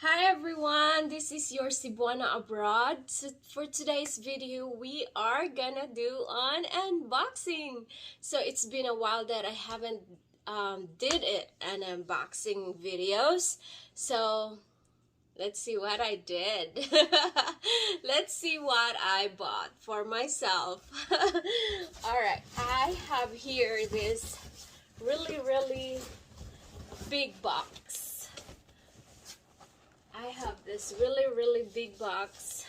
Hi everyone, this is your Cebuana Abroad. So for today's video, we are gonna do an unboxing. So it's been a while that I haven't did an unboxing videos. So let's see what I did. Let's see what I bought for myself. Alright, I have here this really big box. I have this really big box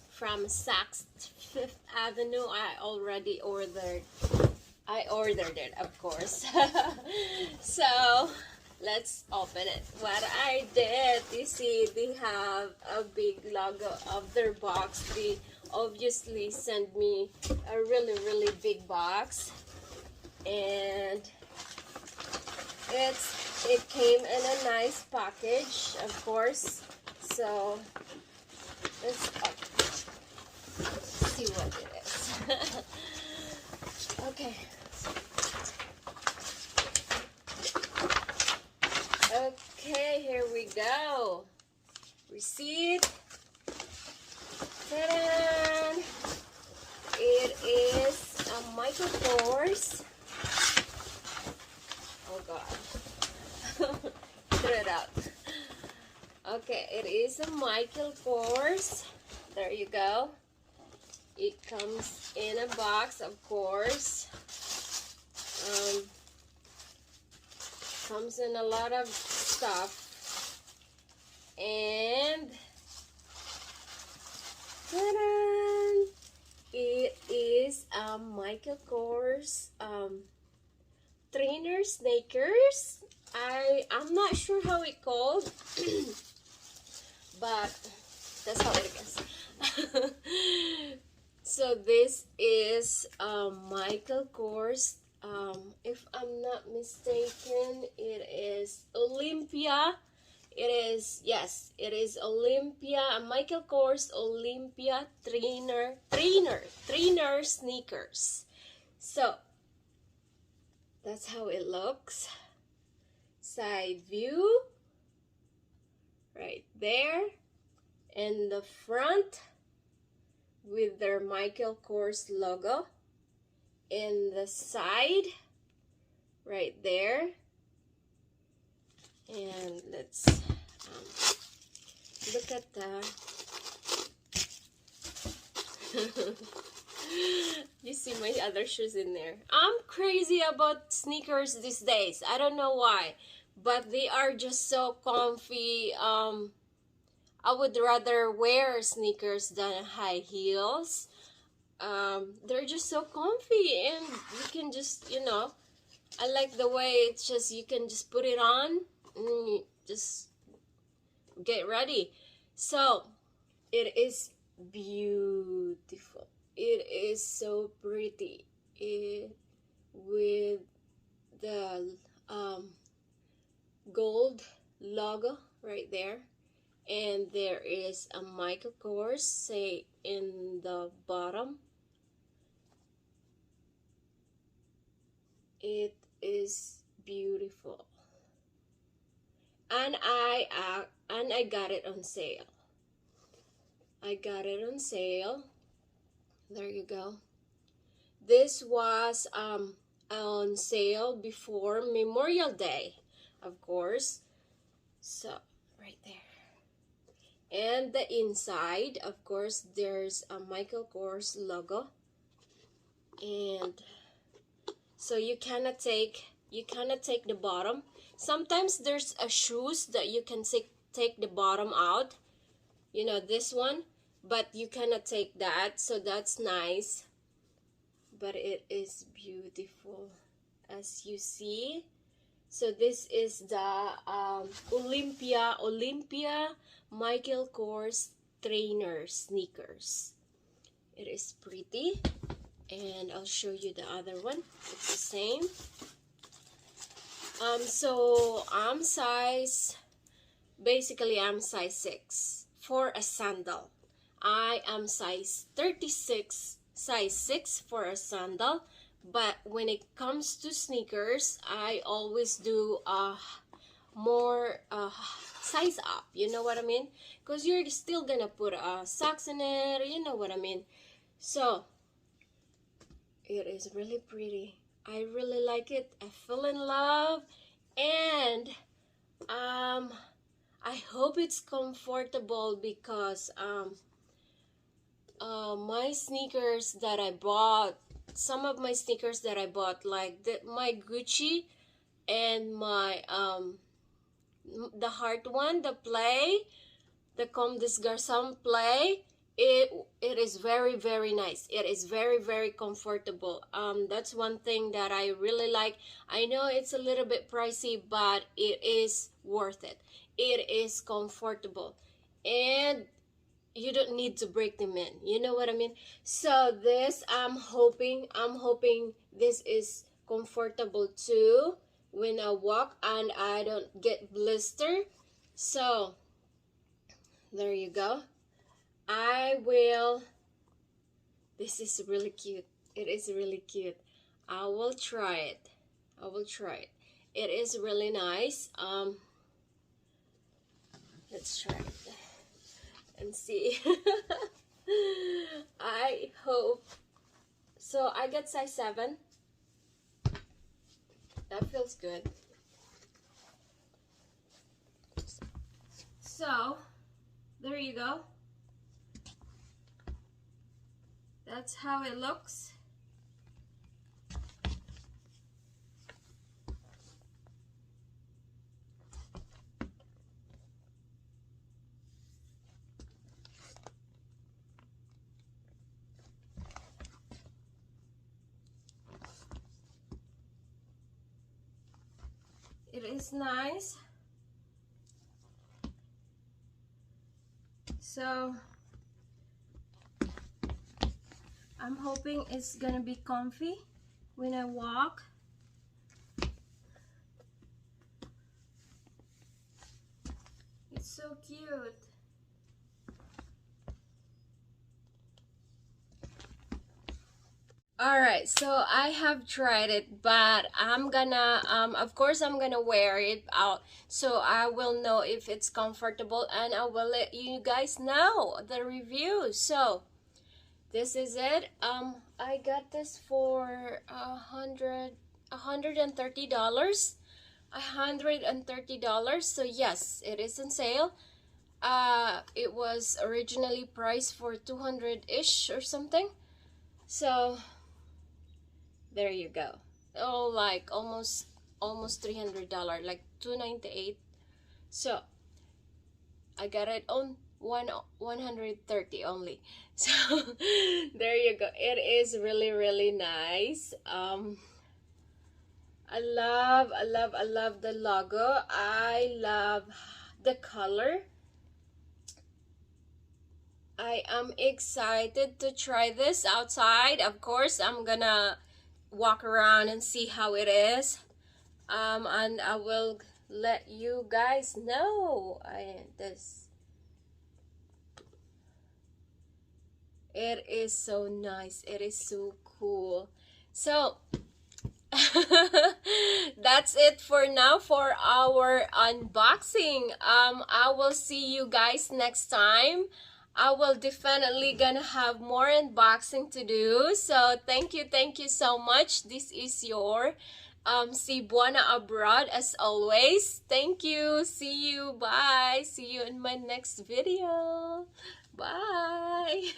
from Saks Fifth Avenue. I ordered it, of course. So let's open it. What I did, you see they have a big logo of their box. They obviously sent me a really big box, and it came in a nice package, of course. So let's see what it is. Okay. Okay, here we go. Receipt. Ta-da! It is a Michael Kors. Oh God. Throw it out. Okay, it is a Michael Kors. There you go. It comes in a box, of course. Comes in a lot of stuff. And ta-da! It is a Michael Kors trainer sneakers. I'm not sure how it called, but that's how it is. So this is Michael Kors. If I'm not mistaken, it is Olympia. It is, yes, it is Olympia. Michael Kors Olympia trainer sneakers. So that's how it looks. Side view right there, and the front with their Michael Kors logo, in the side right there. And let's look at that. You see my other shoes in there. I'm crazy about sneakers these days. I don't know why, but they are just so comfy. I would rather wear sneakers than high heels. They're just so comfy, and you can just, I like the way it's just, you can just put it on and just get ready. So it is beautiful. It is so pretty. With the gold logo right there, and there is a Michael Kors say in the bottom. It is beautiful, and I got it on sale. I got it on sale. There you go. This was on sale before Memorial Day, of course. So right there. And the inside, of course, there's a Michael Kors logo. And so you cannot take the bottom. Sometimes there's a shoes that you can take the bottom out. You know, this one, but you cannot take that, so that's nice. But it is beautiful, as you see. So this is the Olympia Michael Kors trainer sneakers. It is pretty, and I'll show you the other one. It's the same. So I'm size 6 for a sandal. I am size 36, size 6 for a sandal. But when it comes to sneakers, I always do more size up, you know what I mean, because you're still gonna put socks in it, you know what I mean. So it is really pretty. I really like it. I fell in love, and I hope it's comfortable, because my sneakers that I bought, some of my sneakers that I bought, like my Gucci and my the heart one, the play, the Comme des Garçons play, it is very, very nice. It is very, very comfortable. That's one thing that I really like. I know it's a little bit pricey, but it is worth it. It is comfortable, and you don't need to break them in, you know what I mean. So this, I'm hoping this is comfortable too when I walk, and I don't get blister. So there you go. This is really cute. It is really cute. I will try it. It is really nice. Let's try it and see. I hope so. I got size 7. That feels good. So there you go. That's how it looks. It is nice. So I'm hoping it's gonna be comfy when I walk. It's so cute. Alright, so I have tried it, but I'm gonna, of course I'm gonna wear it out, so I will know if it's comfortable, and I will let you guys know the review. So this is it. I got this for $130. $130. So yes, it is on sale. It was originally priced for 200-ish or something. So there you go. Oh, like almost $300, like $298. So I got it on 130 only. So there you go. It is really, really nice. I love the logo. I love the color. I am excited to try this outside. Of course, I'm gonna walk around and see how it is. And I will let you guys know. It is so nice. It is so cool. So that's it for now for our unboxing. I will see you guys next time. I will definitely gonna have more unboxing to do. So thank you so much. This is your Cebuana Abroad, as always. Thank you. See you. Bye. See you in my next video. Bye.